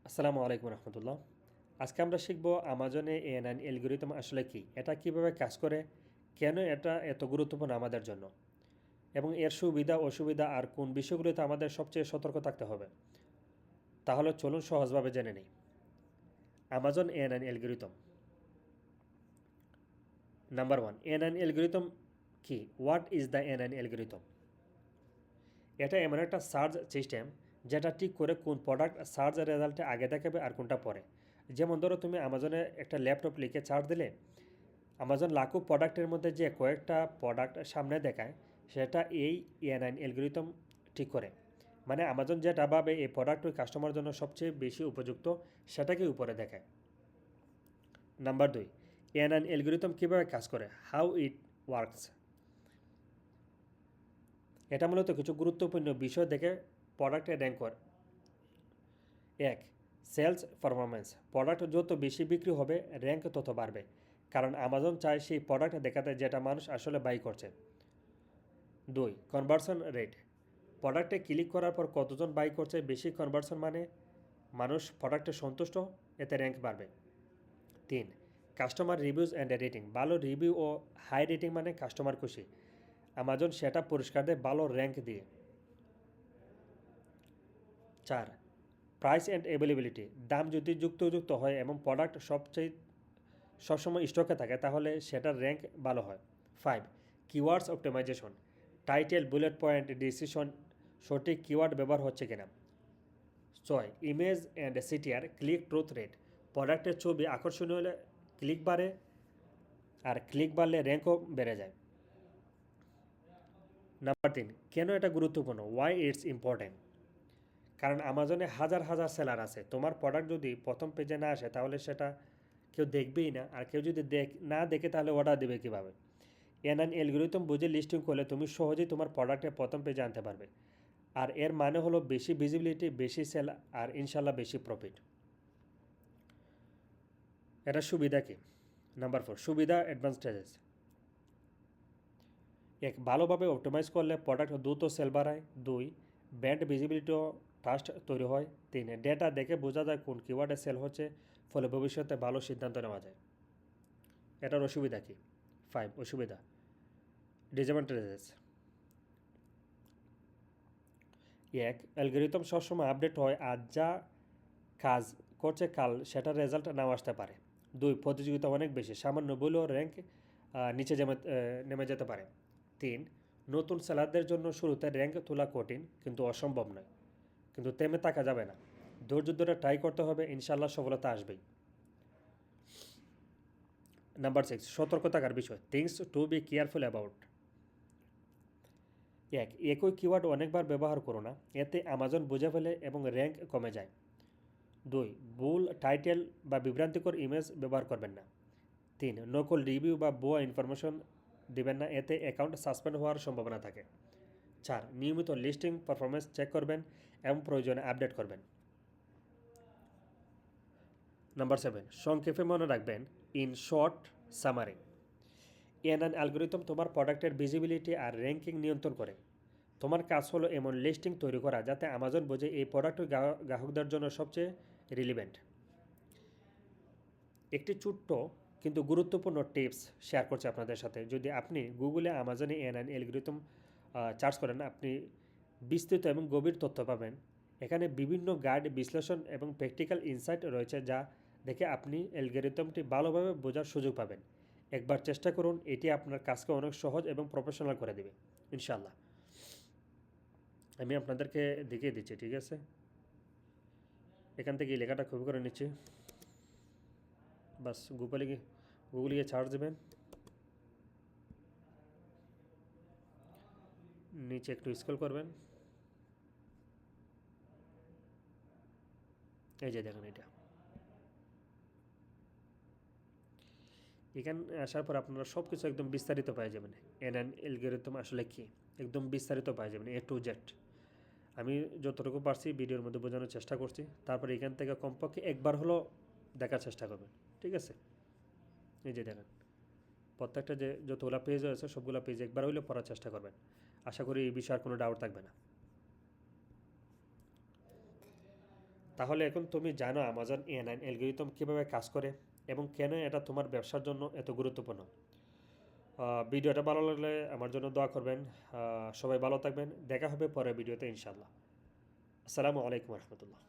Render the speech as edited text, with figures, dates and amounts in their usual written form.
আসসালামু আলাইকুম রহমতুল্লাহ। আজকে আমরা শিখব আমাজনে এএনএন অ্যালগরিদম আসলে কি, এটা কিভাবে কাজ করে, কেন এটা এত গুরুত্বপূর্ণ আমাদের জন্য, এবং এর সুবিধা অসুবিধা আর কোন বিষয়গুলোতে আমাদের সবচেয়ে সতর্ক থাকতে হবে। তাহলে চলুন সহজভাবে জেনে নিই। Amazon ANN algorithm. Number one, ANN algorithm কি? What is the ANN algorithm? এটা এমন একটা সার্চ সিস্টেম যেটা ঠিক করে কোন প্রোডাক্ট সার্চ রেজাল্টে আগে দেখাবে আর কোনটা পরে। যেমন ধরো, তুমি আমাজনে একটা ল্যাপটপ লিখে চার্জ দিলে আমাজন লাখো প্রোডাক্টের মধ্যে যে কয়েকটা প্রোডাক্ট সামনে দেখায়, সেটা এই এএনএন অ্যালগরিদম ঠিক করে। মানে আমাজন যেটা ভাবে এই প্রোডাক্ট ওই কাস্টমার জন্য সবচেয়ে বেশি উপযুক্ত, সেটাকে উপরে দেখায়। নাম্বার দুই, এএনএন অ্যালগরিদম কীভাবে কাজ করে, হাউ ইট ওয়ার্কস। এটা মূলত কিছু গুরুত্বপূর্ণ বিষয় দেখে প্রোডাক্টে র্যাঙ্ক করে। এক, সেলস পারফরমেন্স। প্রোডাক্ট যত বেশি বিক্রি হবে, র্যাঙ্ক তত বাড়বে, কারণ আমাজন চায় সেই প্রোডাক্ট দেখাতে যেটা মানুষ আসলে বাই করছে। দুই, কনভার্সন রেট। প্রোডাক্টে ক্লিক করার পর কতজন বাই করছে, বেশি কনভার্সন মানে মানুষ প্রোডাক্টে সন্তুষ্ট, এতে র্যাঙ্ক বাড়বে। তিন, কাস্টমার রিভিউজ অ্যান্ড রেটিং। ভালো রিভিউ ও হাই রেটিং মানে কাস্টমার খুশি, আমাজন সেটা পুরস্কার দেয় ভালো র্যাঙ্ক দিয়ে। চার, প্রাইস অ্যান্ড অ্যাভেলেবিলিটি। দাম যদি যুক্ত হয় এবং প্রোডাক্ট সবসময় স্টকে থাকে, তাহলে সেটার র্যাঙ্ক ভালো হয়। Five, keywords optimisation. Title, bullet point, decision, সঠিক কিওয়ার্ড ব্যবহার হচ্ছে কিনা। ছয়, image and CTR, click through rate. প্রোডাক্টের ছবি আকর্ষণীয় হলে ক্লিক বাড়ে, আর ক্লিক বাড়লে র্যাঙ্কও বেড়ে যায়। নাম্বার তিন, কেন এটা গুরুত্বপূর্ণ, ওয়াই ইটস ইম্পর্টেন্ট। কারণ আমাজনে হাজার হাজার সেলার আছে, তোমার প্রোডাক্ট যদি প্রথম পেজে না আসে তাহলে সেটা কেউ দেখবেই না, আর কেউ যদি না দেখে তাহলে অর্ডার দেবে কীভাবে। এনএন অ্যালগরিদম বুঝে লিস্টিং করলে তুমি সহজেই তোমার প্রোডাক্টের প্রথম পেজে আনতে পারবে, আর এর মানে হলো বেশি ভিজিবিলিটি, বেশি সেল, আর ইনশাল্লাহ বেশি প্রফিট। এটা সুবিধা কি? নাম্বার ফোর, সুবিধা অ্যাডভান্টেজেস। এক, ভালোভাবে অপটিমাইজ করলে প্রোডাক্ট দ্রুত সেল বাড়ায়। দুই, ব্র্যান্ড ভিজিবিলিটি ও ট্রাস্ট তৈরি হয়। তিন, ডেটা দেখে বোঝা যায় কোন কিওয়ার্ডে সেল হচ্ছে, ফলে ভবিষ্যতে ভালো সিদ্ধান্ত নেওয়া যায়। এটার অসুবিধা কি? ফাইভ, অসুবিধা ডিসঅ্যাডভান্টেজেস। এক, অ্যালগরিদম সবসময় আপডেট হয়, আজ যা কাজ করছে কাল সেটার রেজাল্ট নাও আসতে পারে। দুই, প্রতিযোগিতা অনেক বেশি, সামান্য ভুলেও র্যাঙ্ক নিচে নেমে যেতে পারে। তিন, নতুন সেলারদের জন্য শুরুতে র্যাঙ্ক তোলা কঠিন, কিন্তু অসম্ভব নয়, কিন্তু থেমে থাকা যাবে না, ধৈর্য ধরে ট্রাই করতে হবে, ইনশাল্লাহ সফলতা আসবেই। নাম্বার সিক্স, সতর্ক থাকার বিষয়, things to be careful about. এক, একই কিওয়ার্ড অনেকবার ব্যবহার করো না, এতে আমাজন বুঝে ফেলে এবং র্যাঙ্ক কমে যায়। দুই, ভুল টাইটেল বা বিভ্রান্তিকর ইমেজ ব্যবহার করবেন না। তিন, নকল রিভিউ বা ভুয়া ইনফরমেশন দিবেন না, এতে অ্যাকাউন্ট সাসপেন্ড হওয়ার সম্ভাবনা থাকে। চার, নিয়মিত লিস্টিং পারফরমেন্স চেক করবেন এবং প্রয়োজনে আপডেট করবেন। নাম্বার সেভেন, সংক্ষেপে মনে রাখবেন, in short summary. NN algorithm তোমার প্রোডাক্টের ভিজিবিলিটি আর র্যাঙ্কিং নিয়ন্ত্রণ করে। তোমার কাজ হলো এমন লিস্টিং তৈরি করা যাতে আমাজন বোঝে এই প্রোডাক্ট গ্রাহকদের জন্য সবচেয়ে রিলিভেন্ট। একটি ছোট্ট কিন্তু গুরুত্বপূর্ণ টিপস শেয়ার করছি আপনাদের সাথে। যদি আপনি গুগলে আমাজনে এনএন অ্যালগরিদম সার্চ করেন, আপনি বিস্তৃত এবং গভীর তথ্য পাবেন। এখানে বিভিন্ন গাইড, বিশ্লেষণ এবং প্র্যাকটিক্যাল ইনসাইট রয়েছে, যা দেখে আপনি অ্যালগরিদমটি ভালোভাবে বোঝার সুযোগ পাবেন। একবার চেষ্টা করুন, এটি আপনার কাজকে অনেক সহজ এবং প্রফেশনাল করে দেবে ইনশাল্লাহ। আমি আপনাদেরকে দেখিয়ে দিচ্ছি, ঠিক আছে? এখান থেকে এই লেখাটা কপি করে নিচ্ছি, বাস গুগলে গিয়ে সার্চ দেবেন, নিচে একটু স্ক্রল করবেন, এই যে দেখুন এটা। এখানে আসার পর আপনারা সব কিছু একদম বিস্তারিত পাই যাবেন। এনএন অ্যালগরিদম আসলে কি, একদম বিস্তারিত পাই যাবেন, এ টু জেড। আমি যতটুকু পারছি ভিডিওর মধ্যে বোঝানোর চেষ্টা করছি। তারপরে এখান থেকে কমপক্ষে একবার হলো দেখার চেষ্টা করবেন, ঠিক আছে? এই যে দেখেন, প্রত্যেকটা যে যতগুলো পেজ রয়েছে সবগুলো পেজ একবার হইলে পড়ার চেষ্টা করবেন। আশা করি এই বিষয়ে আর কোনো ডাউট থাকবে না। তাহলে এখন তুমি জানো অ্যামাজন A9 অ্যালগরিদম কীভাবে কাজ করে এবং কেন এটা তোমার ব্যবসার জন্য এত গুরুত্বপূর্ণ। ভিডিওটা ভালো লাগলে আমার জন্য দোয়া করবেন। সবাই ভালো থাকবেন, দেখা হবে পরের ভিডিওতে ইনশাল্লাহ। আসসালামু আলাইকুম রহমতুল্লাহ।